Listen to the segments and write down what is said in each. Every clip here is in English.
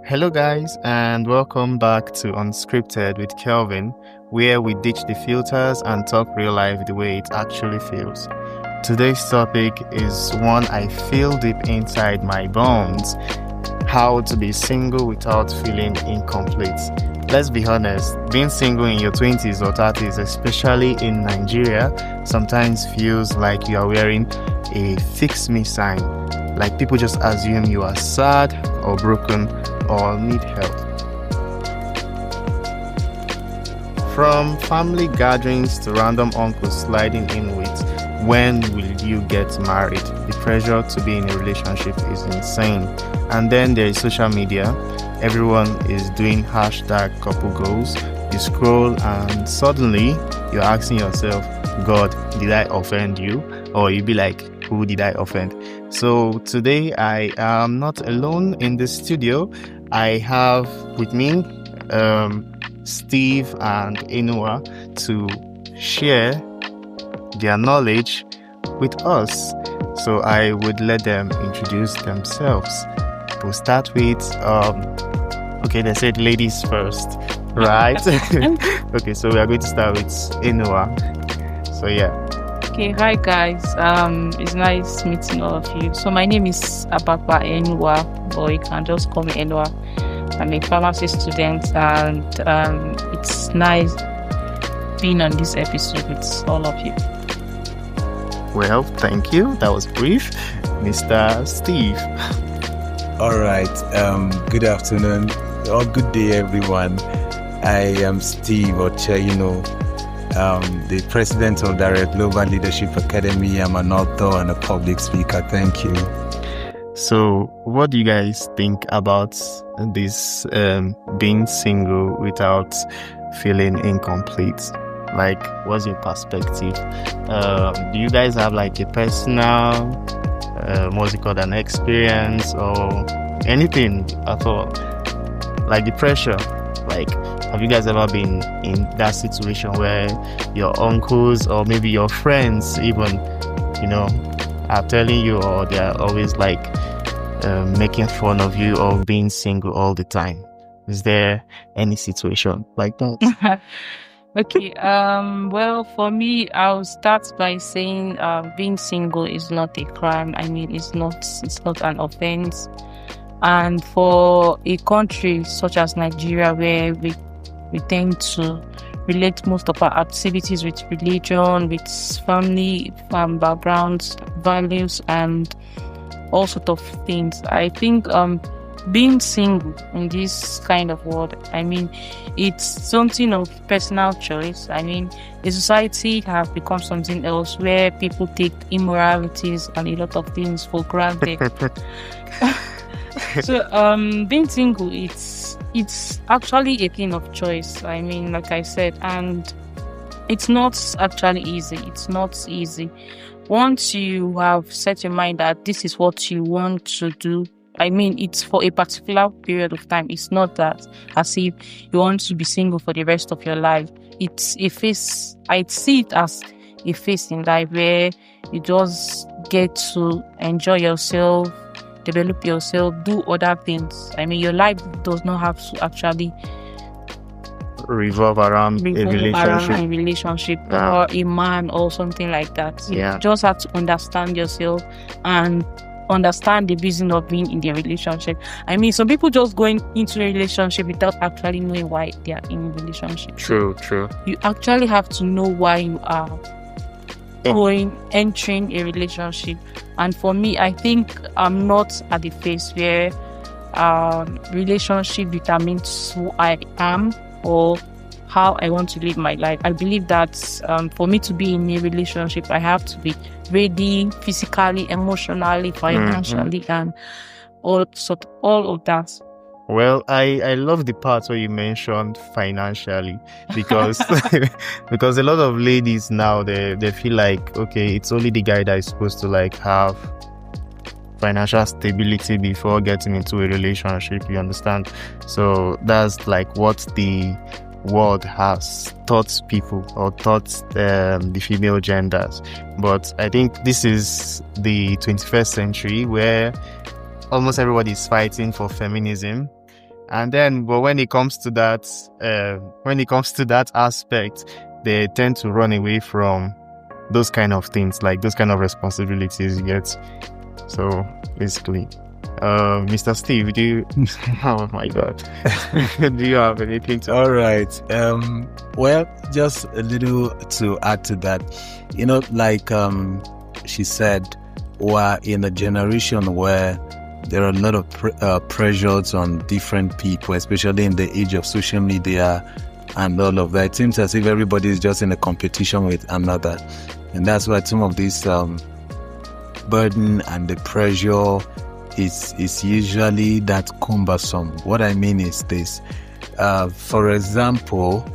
Hello, guys, and welcome back to Unscripted with Kelvin, where we ditch the filters and talk real life the way it actually feels. Today's topic is one I feel deep inside my bones: how to be single without feeling incomplete. Let's be honest, being single in your 20s or 30s, especially in Nigeria, sometimes feels like you are wearing a fix me sign. Like people just assume you are sad or broken or need help. From family gatherings to random uncles sliding in with, when will you get married? The pressure to be in a relationship is insane. And then there is social media. Everyone is doing hashtag couple goals. You scroll and suddenly you're asking yourself, God, did I offend you? Or you be like, who did I offend? So today I am not alone in the studio. I have with me Steve and Enuwa to share their knowledge with us. So I would let them introduce themselves. We'll start with, okay, they said ladies first, right? Okay, so we are going to start with Enuwa. So yeah. Okay, hi guys. It's nice meeting all of you. So my name is Ababa Enuwa, or you can just call me Enuwa. I'm a pharmacy student, and it's nice being on this episode with all of you. Well, thank you. That was brief. Mr. Steve. All right. Good afternoon or good day, everyone. I am Steve Oche, the president of the Global Leadership Academy. I'm an author and a public speaker. Thank you. So, what do you guys think about this being single without feeling incomplete? Like, what's your perspective? Do you guys have like a personal, what's it called, an experience or anything at all? Like the pressure, like, have you guys ever been in that situation where your uncles or maybe your friends even, are telling you, or they're always like making fun of you of being single all the time? Is there any situation like that? Okay. Well, for me, I'll start by saying being single is not a crime. I mean, it's not an offense. And for a country such as Nigeria, where we tend to relate most of our activities with religion, with family backgrounds, values, and all sorts of things, I think being single in this kind of world, I mean, it's something of personal choice. I mean, the society have become something else where people take immoralities and a lot of things for granted. So being single, it's actually a thing of choice. I mean, like I said, and it's not actually easy. It's not easy. Once you have set your mind that this is what you want to do, I mean, it's for a particular period of time. It's not that as if you want to be single for the rest of your life. It's a phase. I see it as a phase in life where you just get to enjoy yourself, develop yourself, do other things. I mean, your life does not have to actually revolve around a relationship or a man or something like that. Yeah. You just have to understand yourself and understand the reason of being in the relationship. I mean, some people just going into a relationship without actually knowing why they are in a relationship. True. You actually have to know why you are entering a relationship. And for me, I think I'm not at the phase where relationship determines who I am or how I want to live my life. I believe that for me to be in a relationship, I have to be ready physically, emotionally, financially, and all of that. Well, I love the part where you mentioned financially, because because a lot of ladies now they feel like, okay, it's only the guy that is supposed to like have financial stability before getting into a relationship, you understand? So that's like what the world has taught people or taught the female genders. But I think this is the 21st century where almost everybody is fighting for feminism. And then, but when it comes to that aspect, they tend to run away from those kind of things, like those kind of responsibilities you get. So basically, Mr. Steve, do you? Oh my God, do you have anything to? All right. Well, just a little to add to that. Like she said, we're in a generation where there are a lot of pressures on different people, especially in the age of social media and all of that. It seems as if everybody is just in a competition with another, and that's why some of this burden and the pressure is usually that cumbersome. What I mean is this: for example,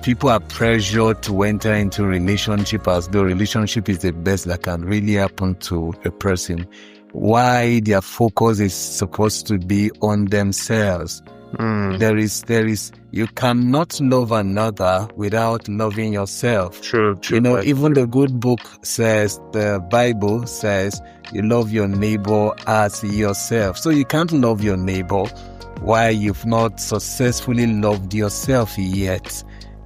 people are pressured to enter into relationship as though relationship is the best that can really happen to a person. Why their focus is supposed to be on themselves. There is you cannot love another without loving yourself. True. Even the good book says, the Bible says, you love your neighbor as yourself. So you can't love your neighbor while you've not successfully loved yourself yet.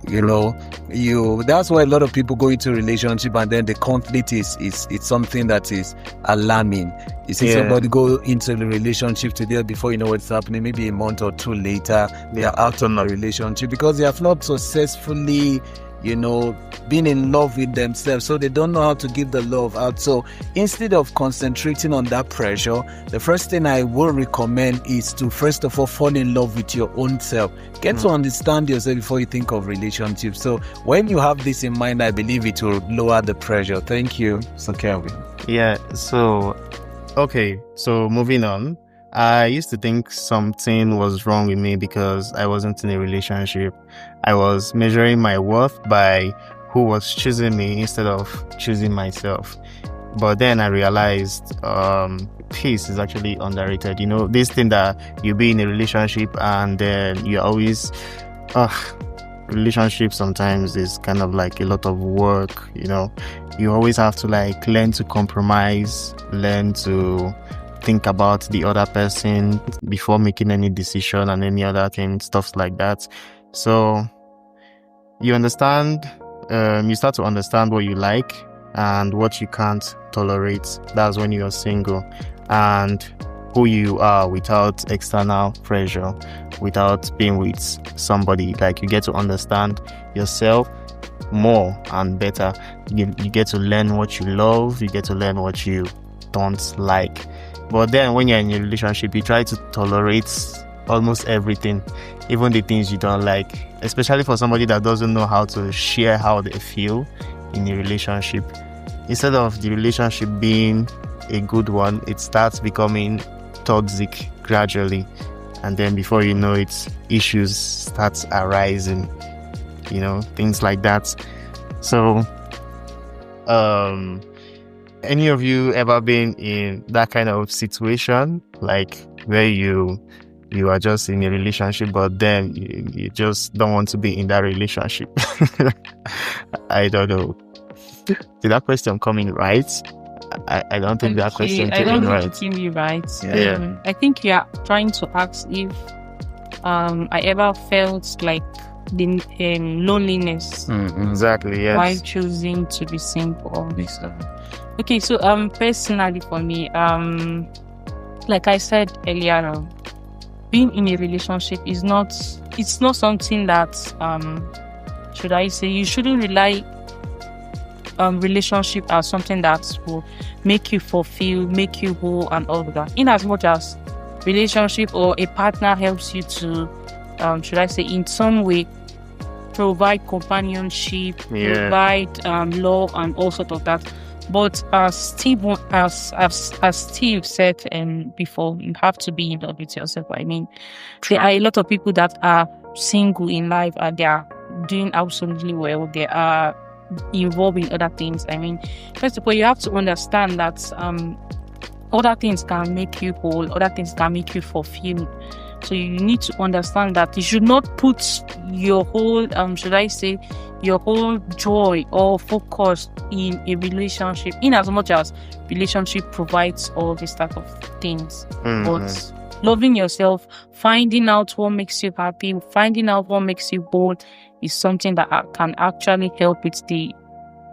That's why a lot of people go into a relationship and then the conflict is something that is alarming. You see somebody go into the relationship today, before you know what's happening, maybe a month or two later, they are out on a relationship because they have not successfully, been in love with themselves. So they don't know how to give the love out. So instead of concentrating on that pressure, the first thing I will recommend is to first of all fall in love with your own self. Get to understand yourself before you think of relationships. So when you have this in mind, I believe it will lower the pressure. Thank you, Sir Kelvin. Yeah. So, okay. So moving on. I used to think something was wrong with me because I wasn't in a relationship. I was measuring my worth by who was choosing me instead of choosing myself. But then I realized peace is actually underrated. This thing that you be in a relationship and then you always... relationship sometimes is kind of like a lot of work. You always have to learn to compromise, learn to think about the other person before making any decision and any other thing, stuff like that. So you understand, you start to understand what you like and what you can't tolerate. That's when you're single, and who you are without external pressure, without being with somebody. You get to understand yourself more and better. You get to learn what you love, you get to learn what you don't like. But then when you're in a relationship, you try to tolerate almost everything, even the things you don't like, especially for somebody that doesn't know how to share how they feel in a relationship. Instead of the relationship being a good one, it starts becoming toxic gradually. And then before you know it, issues start arising, things like that. So, any of you ever been in that kind of situation, where you are just in a relationship, but then you just don't want to be in that relationship? I don't know. Did that question come in right? I don't think that question came in right. It came right. Yeah. I think you are trying to ask if I ever felt like the loneliness. Exactly. Yes. While choosing to be single. Okay, so personally for me, like I said earlier, being in a relationship is not something that should I say, you shouldn't rely relationship as something that will make you fulfill, make you whole and all of that. In as much as relationship or a partner helps you to should I say, in some way provide companionship, provide love and all sort of that. But as Steve said before, you have to be in love with yourself. I mean, there are a lot of people that are single in life and they are doing absolutely well. They are involved in other things. I mean, first of all, you have to understand that other things can make you whole, other things can make you fulfilled. So you need to understand that you should not put your whole, should I say, your whole joy or focus in a relationship, in as much as relationship provides all these type of things. Mm-hmm. But loving yourself, finding out what makes you happy, finding out what makes you bold is something that can actually help with the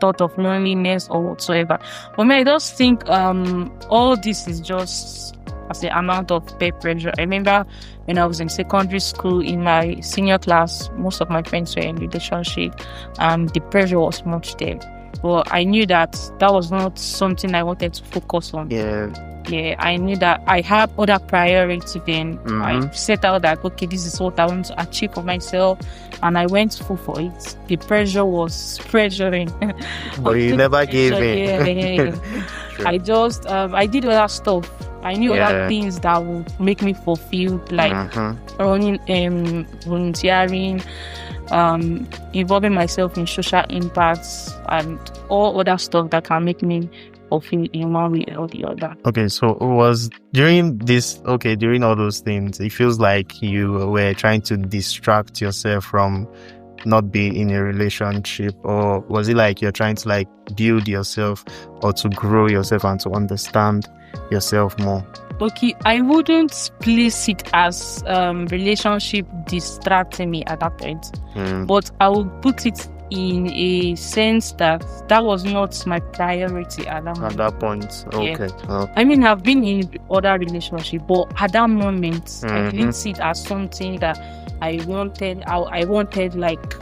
thought of loneliness or whatsoever. For me, I just think all this is just as the amount of peer pressure. I remember when I was in secondary school, in my senior class, most of my friends were in relationship, and the pressure was much there. But I knew that was not something I wanted to focus on. Yeah, I knew that I had other priorities then. I set out that, okay, this is what I want to achieve for myself, and I went full for it. The pressure was pressuring. But you never gave in. Yeah. I just, I did other stuff. I knew other things that would make me fulfilled, like running, volunteering, involving myself in social impacts, and all other stuff that can make me fulfilled in one way or the other. Okay, so it was during all those things, it feels like you were trying to distract yourself from not being in a relationship, or was it like you're trying to like build yourself or to grow yourself and to understand yourself more? Okay, I wouldn't place it as relationship distracting me at that point, but I would put it in a sense that was not my priority at that moment. At that point, okay. Yeah. I mean, I've been in other relationships, but at that moment, I didn't see it as something that I wanted. I wanted like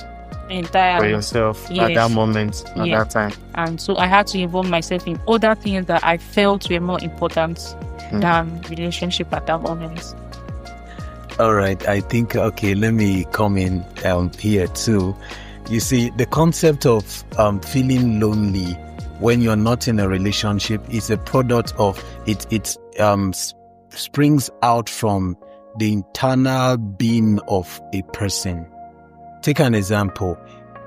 entire for yourself at that moment, at that time. And so I had to involve myself in other things that I felt were more important than relationship at that moment. All right, I think, okay, let me come in here too. You see, the concept of feeling lonely when you're not in a relationship is a product of it springs out from the internal being of a person. Take an example.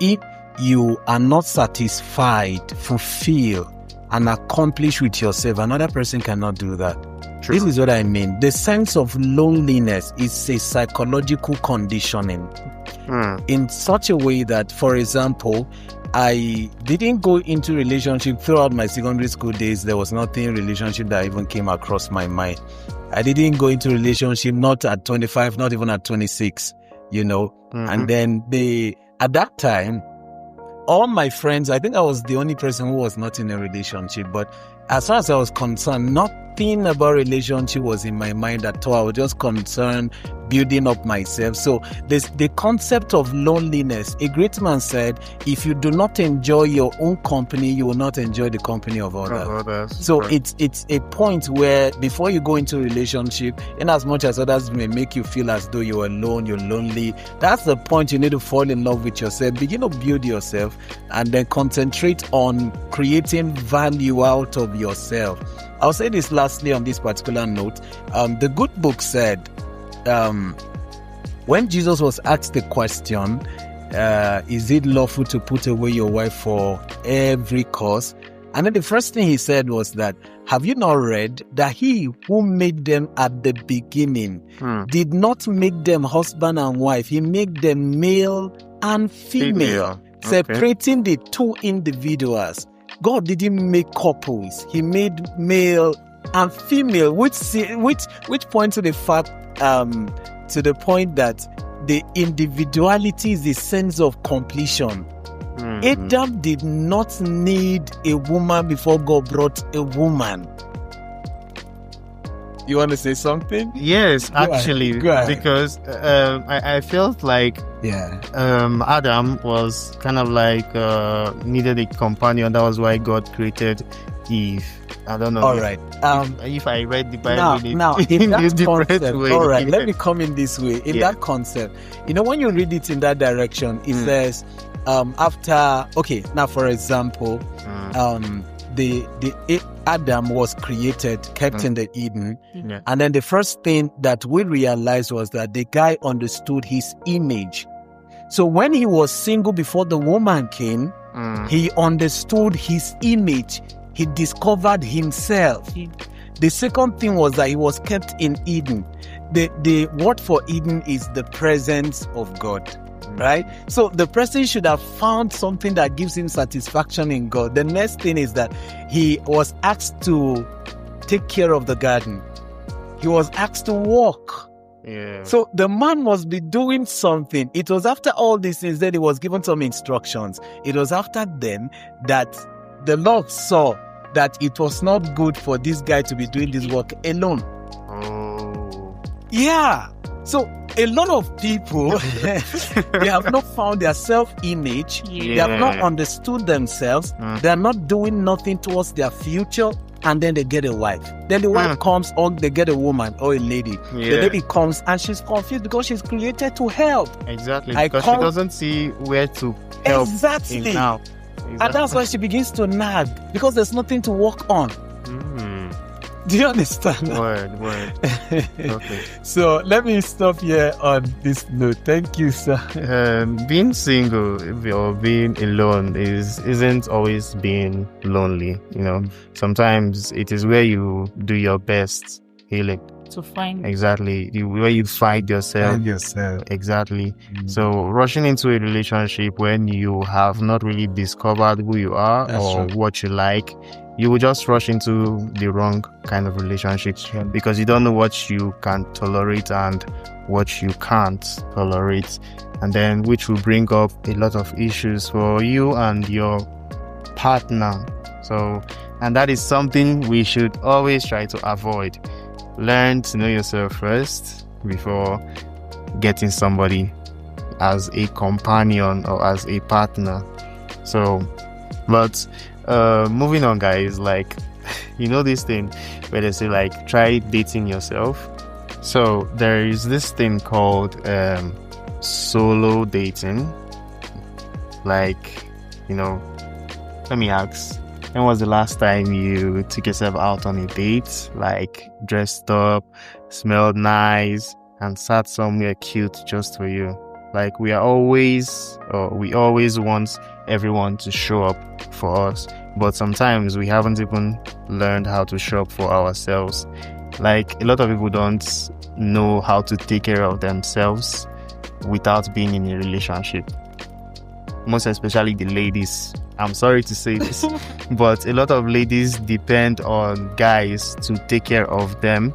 If you are not satisfied, fulfilled, and accomplished with yourself, another person cannot do that. True. This is what I mean. The sense of loneliness is a psychological conditioning in such a way that, for example, I didn't go into relationship throughout my secondary school days. There was nothing relationship that even came across my mind. I didn't go into relationship not at 25, not even at 26, you know. And then at that time, all my friends, I think I was the only person who was not in a relationship. But as far as I was concerned, nothing about relationship was in my mind at all. I was just concerned building up myself. So the concept of loneliness, a great man said, if you do not enjoy your own company, you will not enjoy the company of others. So right. It's a point where before you go into a relationship, in as much as others may make you feel as though you're alone, you're lonely, that's the point you need to fall in love with yourself, begin to build yourself, and then concentrate on creating value out of yourself. I'll say this lastly on this particular note. The good book said, when Jesus was asked the question, is it lawful to put away your wife for every cause? And then the first thing he said was that, have you not read that he who made them at the beginning did not make them husband and wife, he made them male and female. Separating the two individuals. God didn't make couples, he made male and female, which points to the fact, to the point that the individuality is the sense of completion. Adam did not need a woman before God brought a woman. You want to say something? Yes, Go actually, ahead. because I felt like Adam was kind of like needed a companion. That was why God created Eve. I don't know. All right. If I read the Bible now in that concept, way. all right, let me come in this way. In that concept, you know, when you read it in that direction, it says, now for example, the Adam was created, kept in the Eden, and then the first thing that we realized was that the guy understood his image. So when he was single before the woman came, he understood his image. He discovered himself. The second thing was that he was kept in Eden. The word for Eden is the presence of God. Right? So the person should have found something that gives him satisfaction in God. The next thing is that he was asked to take care of the garden. he was asked to walk. Yeah. So the man must be doing something. It was after all these things that he was given some instructions. It was after then that the Lord saw that it was not good for this guy to be doing this work alone. Oh. Yeah. So a lot of people, they have not found their self-image. They have not understood themselves. They are not doing nothing towards their future. And then they get a wife. Then the wife comes, or they get a woman or a lady. The lady comes and she's confused because she's created to help. Exactly. Because she doesn't see where to help in now. Exactly. And that's why she begins to nag, because there's nothing to work on. Do you understand? Word. Okay. So let me stop here on this note. Thank you, sir. Being single or being alone isn't always being lonely. Sometimes it is where you do your best healing. To find exactly where you find yourself. Exactly. So rushing into a relationship when you have not really discovered who you are what you like, you will just rush into the wrong kind of relationship because you don't know what you can tolerate and what you can't tolerate, and then which will bring up a lot of issues for you and your partner. So, and that is something we should always try to avoid. Learn to know yourself first before getting somebody as a companion or as a partner. So, but moving on, guys, like, this thing where they say, like, try dating yourself. So there is this thing called solo dating. Like, let me ask, when was the last time you took yourself out on a date, like dressed up, smelled nice, and sat somewhere cute just for you? Like, we always want everyone to show up for us, but sometimes we haven't even learned how to show up for ourselves. Like, a lot of people don't know how to take care of themselves without being in a relationship. Most especially the ladies. I'm sorry to say this, but a lot of ladies depend on guys to take care of them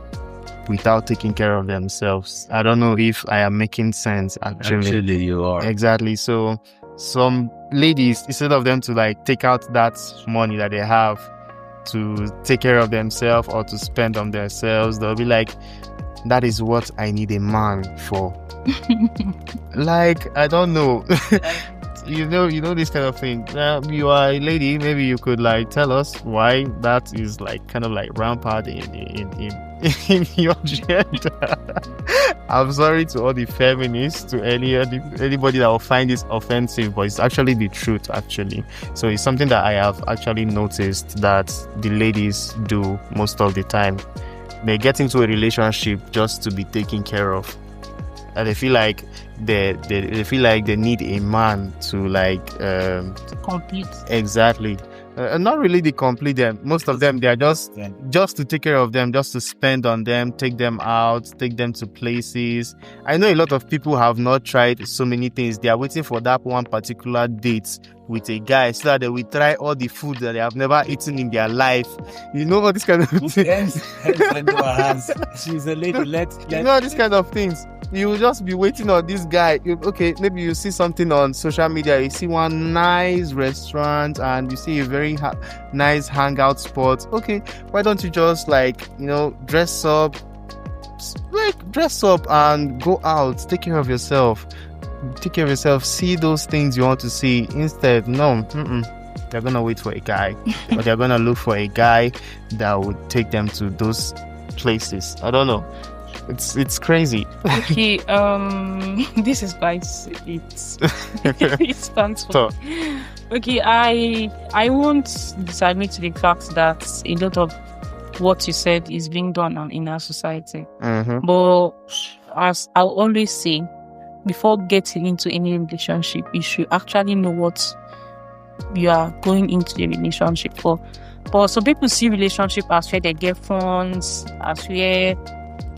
without taking care of themselves. I don't know if I am making sense, actually. Actually, you are. Exactly. So some ladies, instead of them to like take out that money that they have to take care of themselves or to spend on themselves, they'll be like, that is what I need a man for. Like, I don't know. You know this kind of thing. You are a lady, maybe you could like tell us why that is like kind of like rampant in your gender. I'm sorry to all the feminists, to anybody that will find this offensive, but it's actually the truth, actually. So it's something that I have actually noticed that the ladies do most of the time. They get into a relationship just to be taken care of. And they feel like they need a man to like to complete. Exactly. Not really to complete them. Most of them, they are just to take care of them, just to spend on them, take them out, take them to places. I know a lot of people have not tried so many things. They are waiting for that one particular date with a guy so that they will try all the food that they have never eaten in their life. All this kind of things. She's a lady. Let's all these kind of things. You will just be waiting on this guy. Maybe you see something on social media. You see one nice restaurant and you see a very nice hangout spot. Okay, why don't you just dress up and go out, take care of yourself, see those things you want to see. Instead, no, they're gonna wait for a guy, or they're gonna look for a guy that would take them to those places. I don't know. It's crazy. Okay, this is why it stands for. Okay, I won't disagree to the fact that a lot of what you said is being done in our society. But as I'll always say, before getting into any relationship, you should actually know what you are going into the relationship for. But some people see relationship as where they get funds, as where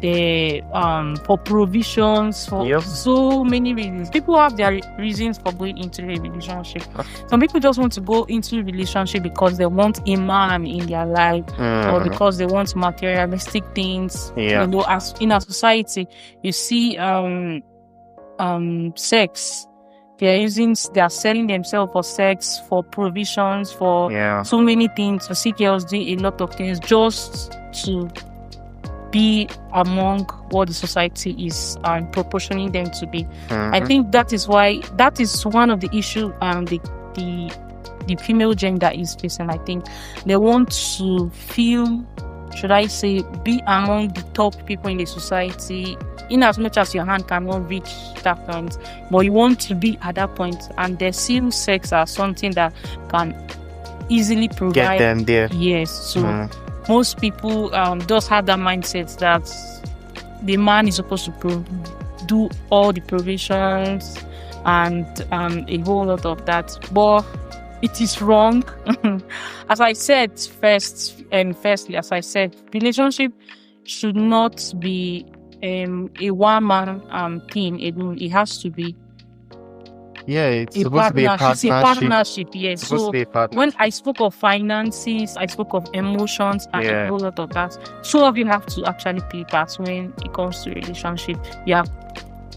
for provisions, for Yep. so many reasons. People have their reasons for going into a relationship. Some people just want to go into a relationship because they want a man in their life, or because they want materialistic things. Yeah. You know, as in our society, you see sex. They are selling themselves for sex, for provisions, for so many things. You see girls doing a lot of things just to be among what the society is proportioning them to be. I think that is one of the issues the female gender is facing. I think they want to feel, should I say, be among the top people in the society, in as much as your hand cannot reach that point, but you want to be at that point, and they see sex as something that can easily provide Get them there. Yes. So most people just have that mindset that the man is supposed to do all the provisions and a whole lot of that, but it is wrong. As I said firstly, as I said, relationship should not be a one-man thing alone. It has to be it's supposed to be a partnership. It's a partnership, yes. It's supposed to be a partnership. When I spoke of finances, I spoke of emotions and a whole lot of that. Two of you have to actually play parts when it comes to relationship.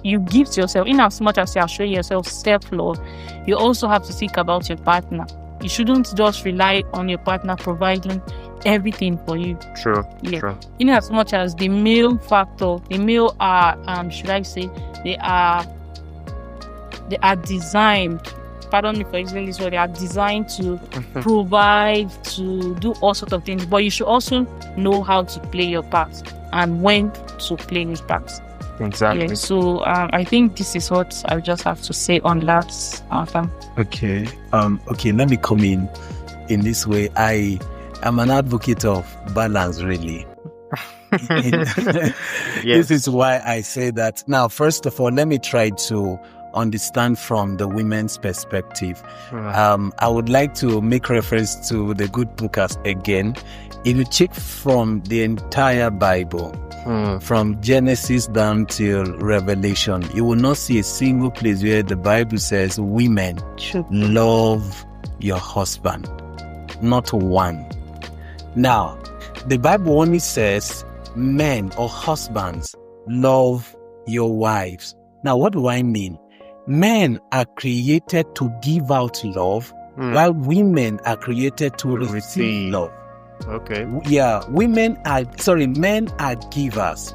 You give to yourself, in as much as you are showing yourself self-love, you also have to think about your partner. You shouldn't just rely on your partner providing everything for you. True. In as much as the male factor, the male are, should I say, they are designed, pardon me for using this word, they are designed to provide, to do all sorts of things, but you should also know how to play your part and when to play his part. Exactly. Yeah, so I think this is what I just have to say on that. Okay. Let me come in this way. I am an advocate of balance, really. This is why I say that. Now, first of all, let me try to understand from the women's perspective. I would like to make reference to the good book again. If you check from the entire Bible, from Genesis down till Revelation, you will not see a single place where the Bible says women should love your husband. Not one. Now, the Bible only says men or husbands love your wives. Now, what do I mean? Men are created to give out love, while women are created to receive love. Okay. Yeah, men are givers.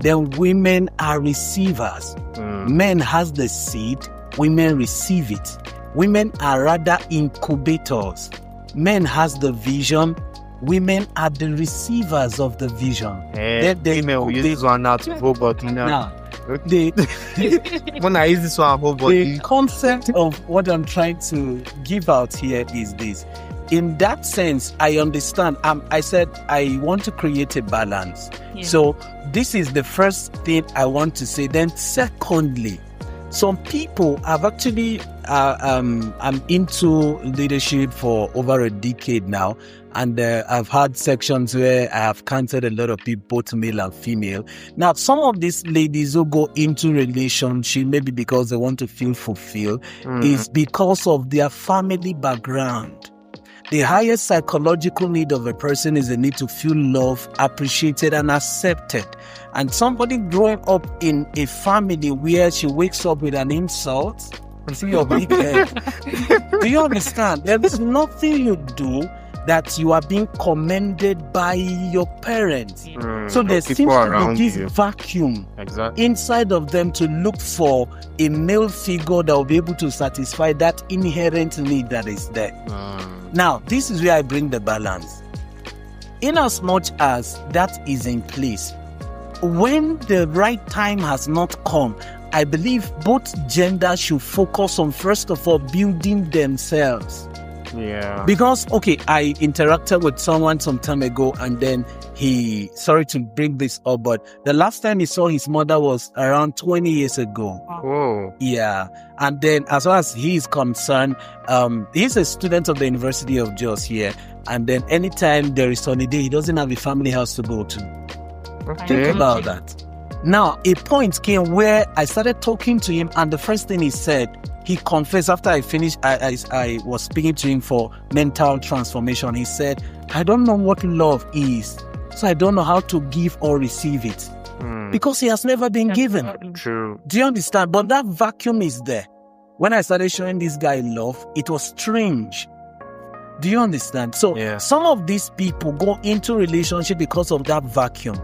Then women are receivers. Men has the seed, women receive it. Women are rather incubators. Men has the vision, women are the receivers of the vision. Women will use this one now to go, but now when I use this one, the concept of what I'm trying to give out here is this. In that sense, I understand. I said I want to create a balance. Yeah. So this is the first thing I want to say. Then secondly, some people have actually, I'm into leadership for over a decade now. And I've had sections where I have counted a lot of people, both male and female. Now, some of these ladies who go into relationship, maybe because they want to feel fulfilled, is because of their family background. The highest psychological need of a person is the need to feel loved, appreciated, and accepted. And somebody growing up in a family where she wakes up with an insult, see your big head. Do you understand? There is nothing you do that you are being commended by your parents. So there seems to be this vacuum inside of them to look for a male figure that will be able to satisfy that inherent need that is there. Now, this is where I bring the balance. In as much as that is in place, when the right time has not come, I believe both genders should focus on, first of all, building themselves. Yeah. Because, I interacted with someone some time ago, and then sorry to bring this up, but the last time he saw his mother was around 20 years ago. Oh. Yeah. And then as far as he is concerned, he's a student of the University of Jos here. And then anytime there is holiday, he doesn't have a family house to go to. Think about that. Now, a point came where I started talking to him, and the first thing he said, he confessed after I finished, I was speaking to him for mental transformation. He said, I don't know what love is, so I don't know how to give or receive it. Because he has never been given. True. Do you understand? But that vacuum is there. When I started showing this guy love, it was strange. Do you understand? So some of these people go into relationship because of that vacuum.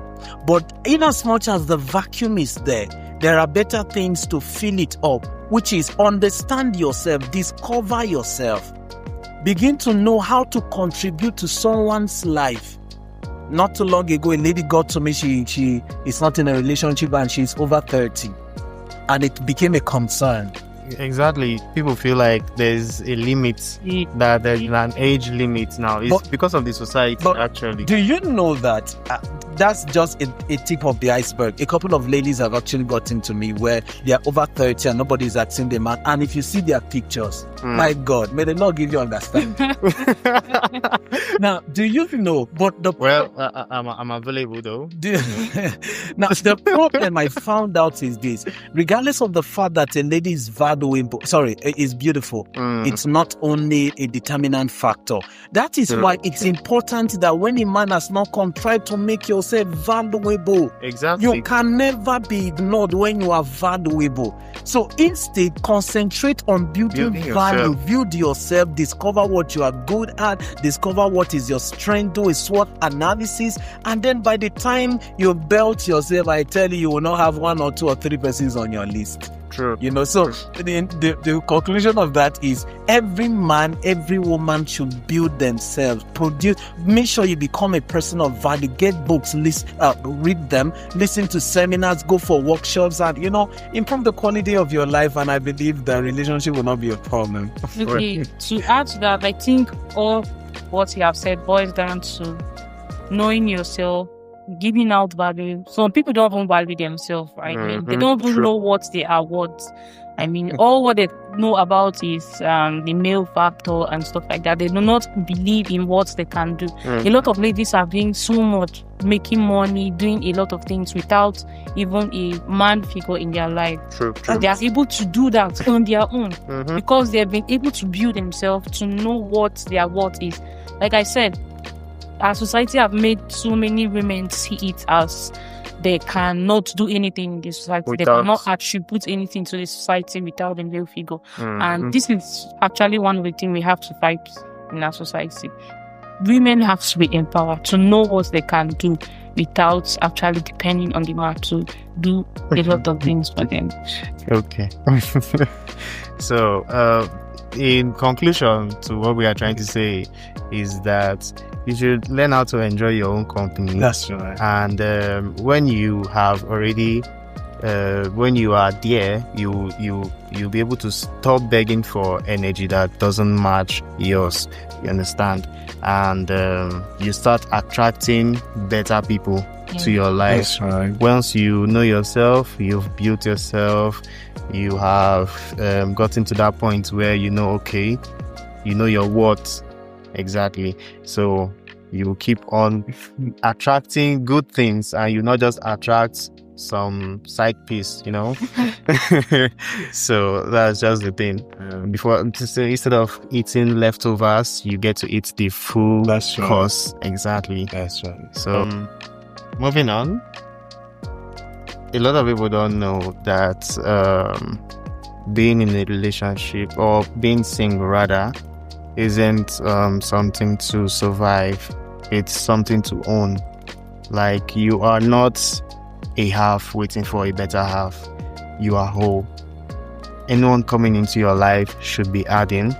But in as much as the vacuum is there, there are better things to fill it up, which is understand yourself, discover yourself, begin to know how to contribute to someone's life. Not too long ago, a lady got to me, she is not in a relationship and she's over 30. And it became a concern. Exactly. People feel like there's a limit, that there's an age limit now. It's because of the society, actually. Do you know that that's just a tip of the iceberg? A couple of ladies have actually gotten to me where they are over 30 and nobody's asking them out. And if you see their pictures, my God, may the Lord give you understanding. Now, do you know? I'm available though. Now, the problem I found out is this: regardless of the fact that a lady is is beautiful, it's not only a determinant factor. That is why it's important that when a man has not come, try to make yourself valuable. Exactly. You can never be ignored when you are valuable. So instead, concentrate on building value, build yourself, discover what you are good at, discover what is your strength, do a SWOT analysis, and then by the time you belt yourself, I tell you, you will not have 1 or 2 or 3 persons on your list. True. You know, so the conclusion of that is every man, every woman should build themselves, make sure you become a person of value, get books, read them, listen to seminars, go for workshops, and, improve the quality of your life. And I believe the relationship will not be a problem. Okay. To add to that, I think all what you have said boils down to knowing yourself, giving out value. Some people don't even value themselves, right? They don't even know what they are worth. All what they know about is the male factor and stuff like that. They do not believe in what they can do. A lot of ladies are doing so much, making money, doing a lot of things without even a man figure in their life. True. They are able to do that on their own because they have been able to build themselves to know what their worth is. Like I said, our society have made so many women see it as they cannot do anything in this society. They cannot attribute anything to the society without a male figure. And this is actually one of the things we have to fight in our society. Women have to be empowered to know what they can do without actually depending on the man to do a lot of things for them. Okay. So, in conclusion to what we are trying to say is that you should learn how to enjoy your own company. That's right. And when you have already, when you are there, you'll be able to stop begging for energy that doesn't match yours. You understand? And you start attracting better people to your life. That's right. Once you know yourself, you've built yourself, you have gotten to that point where you know your worth. Exactly. So you keep on attracting good things, and you not just attract some side piece, So that's just the thing. Instead of eating leftovers, you get to eat the full course. Exactly. That's right. So moving on. A lot of people don't know that being in a relationship, or being single rather, isn't something to survive. It's something to own. Like, you are not a half waiting for a better half. You are whole. Anyone coming into your life should be adding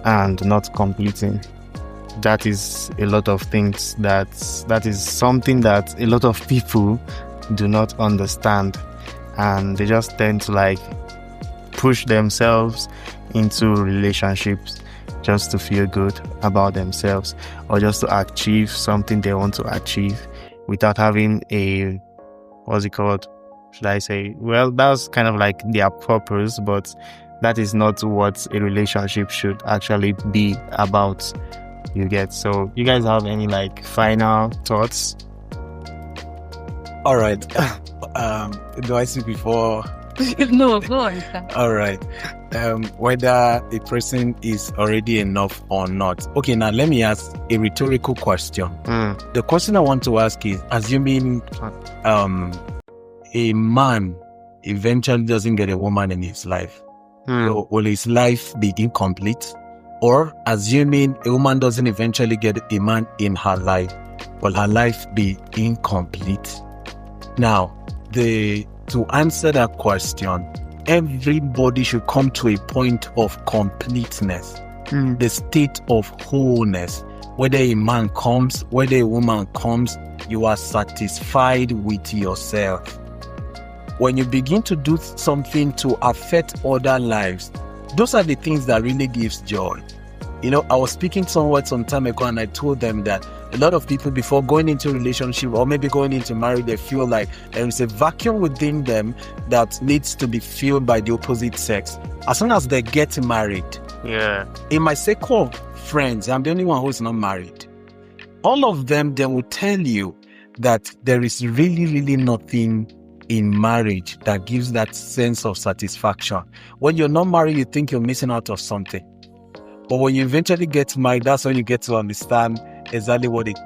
and not completing. That is a lot of things that is something that a lot of people do not understand, and they just tend to push themselves into relationships just to feel good about themselves, or just to achieve something they want to achieve without having a, what's it called? Should I say? Well, that's kind of like their purpose, but that is not what a relationship should actually be about. You get? So, you guys have any final thoughts? All right. Do I speak before? No, go on, sir. All right. Whether a person is already enough or not. Okay, now let me ask a rhetorical question. The question I want to ask is, assuming a man eventually doesn't get a woman in his life, so will his life be incomplete? Or assuming a woman doesn't eventually get a man in her life, will her life be incomplete? Now, to answer that question, everybody should come to a point of completeness, the state of wholeness. Whether a man comes, whether a woman comes, you are satisfied with yourself. When you begin to do something to affect other lives, those are the things that really gives joy. You know, I was speaking somewhat some time ago, and I told them that a lot of people, before going into a relationship or maybe going into marriage, they feel like there is a vacuum within them that needs to be filled by the opposite sex. As soon as they get married, in my circle of friends, I'm the only one who is not married. All of them, they will tell you that there is really, really nothing in marriage that gives that sense of satisfaction. When you're not married, you think you're missing out of something. But when you eventually get married, that's when you get to understand exactly what it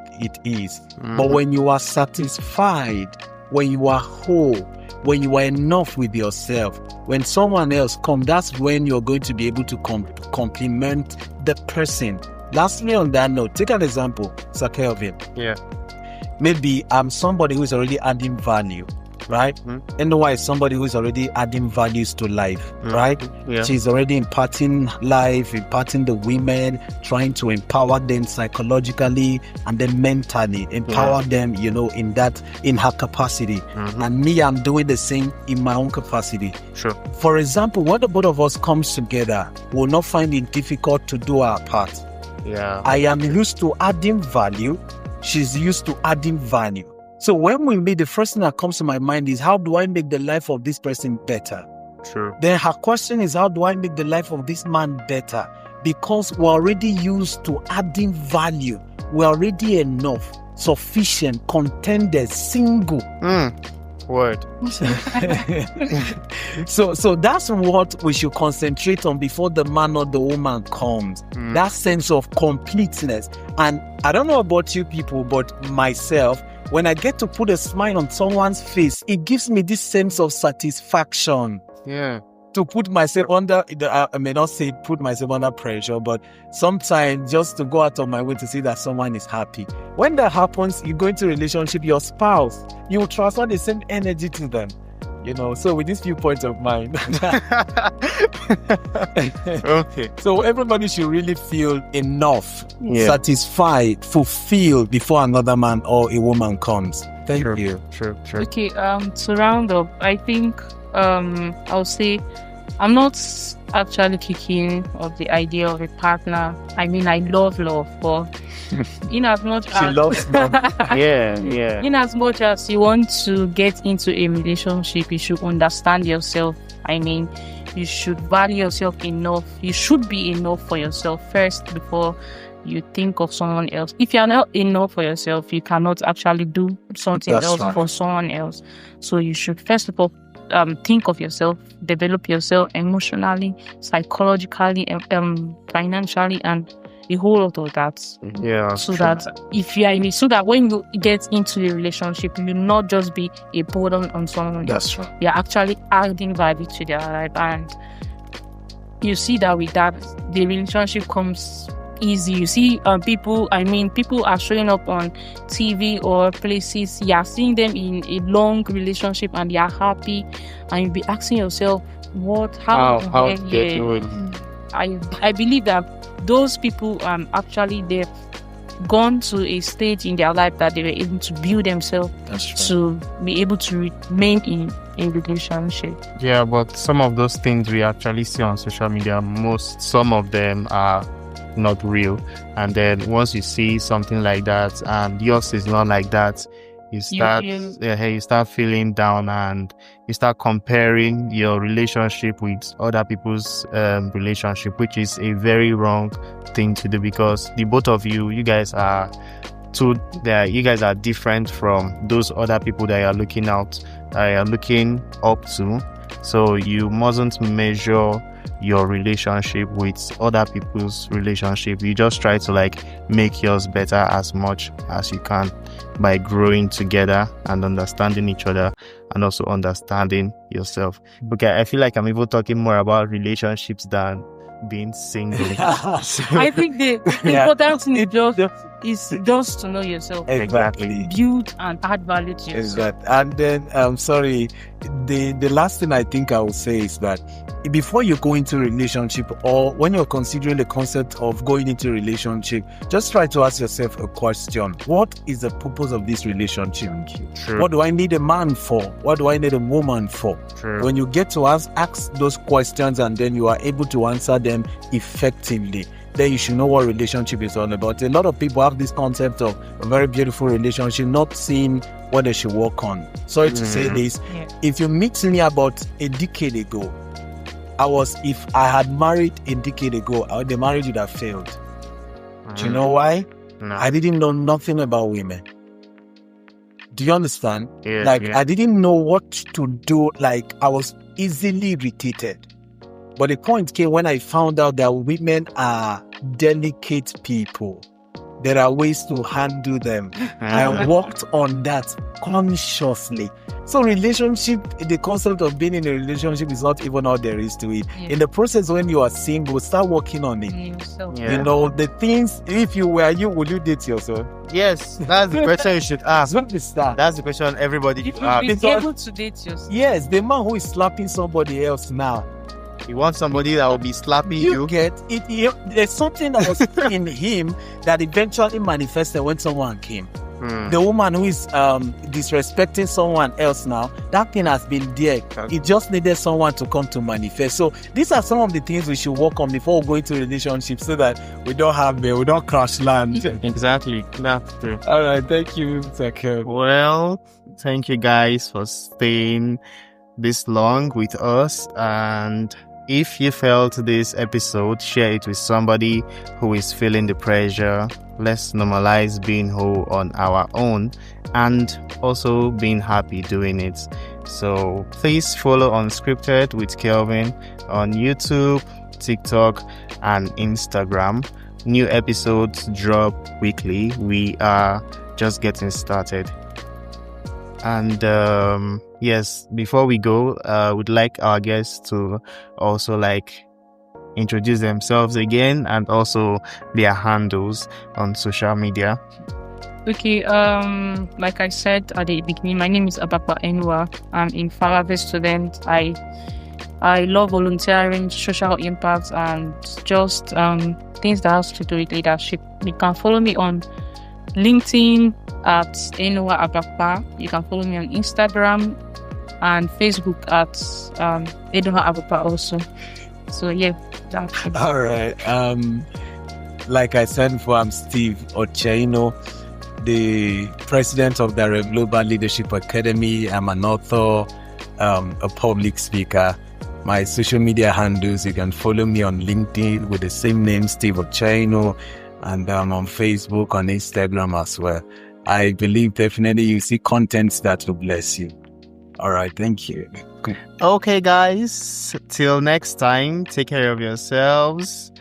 is. But when you are satisfied, when you are whole, when you are enough with yourself, when someone else comes, that's when you're going to be able to compliment the person. Lastly, on that note, take an example, Sir Kelvin. Maybe I'm somebody who is already adding value, right? Enuwa is somebody who is already adding values to life, right? She's already imparting life, imparting the women, trying to empower them psychologically and then mentally, empower them, you know, in her capacity. And me, I'm doing the same in my own capacity. For example, when the both of us comes together, we'll not find it difficult to do our part. I am used to adding value. She's used to adding value. So when we meet, the first thing that comes to my mind is, how do I make the life of this person better? Then her question is, how do I make the life of this man better? Because we're already used to adding value. We're already enough, sufficient, contented, single. Word. So that's what we should concentrate on before the man or the woman comes. That sense of completeness. And I don't know about you people, but myself, when I get to put a smile on someone's face, it gives me this sense of satisfaction. To put myself under, I may not say put myself under pressure, but sometimes just to go out of my way to see that someone is happy. When that happens, you go into a relationship, your spouse, you will transfer the same energy to them. You know, so with this viewpoint of mine. Okay. So everybody should really feel enough, satisfied, fulfilled before another man or a woman comes. Thank you. Sure. Okay, to round up, I think I'll say I'm not actually kicking of the idea of a partner. I mean, I love, but in as much as She loves them. in as much as you want to get into a relationship, you should understand yourself. I mean, you should value yourself enough. You should be enough for yourself first before you think of someone else. If you're not enough for yourself, you cannot actually do something else for someone else. So you should first of all think of yourself, develop yourself emotionally, psychologically, financially, and a whole lot of that. So that when you get into the relationship, you will not just be a burden on someone else. You're actually adding value to their life, and you see that with that, the relationship comes easy. You see people are showing up on TV or places, you are seeing them in a long relationship and they are happy, and you'll be asking yourself, how they doing? I believe that those people actually they've gone to a stage in their life that they were able to build themselves to be able to remain in a relationship. But some of those things we actually see on social media, some of them are not real, and then once you see something like that and yours is not like that, you start feeling down, and you start comparing your relationship with other people's relationship, which is a very wrong thing to do, because the both of you guys are two, that you guys are different from those other people that you're looking up to. So you mustn't measure your relationship with other people's relationship. You just try to like make yours better as much as you can by growing together and understanding each other and also understanding yourself. Okay, I feel like I'm even talking more about relationships than being single. I think the important thing is just to know yourself. Exactly. Build and add value to yourself. Exactly. And then, sorry, the last thing I think I will say is that before you go into a relationship, or when you're considering the concept of going into a relationship, just try to ask yourself a question. What is the purpose of this relationship? True. What do I need a man for? What do I need a woman for? True. When you get to ask those questions and then you are able to answer them effectively, then you should know what relationship is all about. A lot of people have this concept of a very beautiful relationship, not seeing what they should work on. Sorry to say this. Yeah. If you meet me about a decade ago, if I had married a decade ago, the marriage would have failed. Do you know why? No. I didn't know nothing about women. Do you understand? Yeah, I didn't know what to do. Like, I was easily irritated. But the point came when I found out that women are delicate people. There are ways to handle them. I worked on that consciously. So the concept of being in a relationship is not even all there is to it. Yeah. In the process, when you are single, start working on it. Yourself. Yeah. You know, the things, if you were you, would you date yourself? Yes, that's the question you should ask. What is that? That's the question everybody If should you ask. be Because- able to date yourself. Yes, the man who is slapping somebody else now. You want somebody that will be slapping you? Get it. There's something that was in him that eventually manifested when someone came. The woman who is disrespecting someone else now, that thing has been there. It just needed someone to come to manifest. So these are some of the things we should work on before we go into a relationship, so that we don't crash land. Exactly. That's true. All right, thank you, Mr. Kev. Well, thank you guys for staying this long with us. And if you felt this episode, share it with somebody who is feeling the pressure. Let's normalize being whole on our own and also being happy doing it. So please follow Unscripted with Kelvin on YouTube, TikTok, and Instagram. New episodes drop weekly. We are just getting started. And yes, before we go, we'd like our guests to also introduce themselves again and also their handles on social media. Okay, like I said at the beginning, my name is Enuwa. I'm in Farave student. I love volunteering, social impact, and just things that has to do with leadership. You can follow me on LinkedIn at Enuwa Abakpa. You can follow me on Instagram and Facebook at Enuwa Abakpa also. So yeah, that's it. All right. Like I said before, I'm Steve Ocheino, the president of the Global Leadership Academy. I'm an author, a public speaker. My social media handles, you can follow me on LinkedIn with the same name, Steve Ocheino, and I'm on Facebook, on Instagram as well. I believe definitely you see contents that will bless you. All right, thank you. Okay, guys, till next time, take care of yourselves.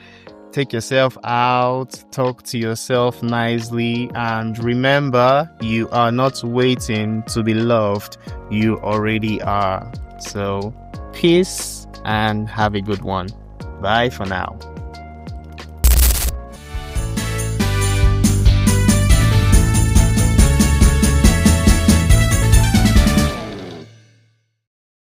Take yourself out, talk to yourself nicely, and remember, you are not waiting to be loved. You already are. So, peace and have a good one. Bye for now.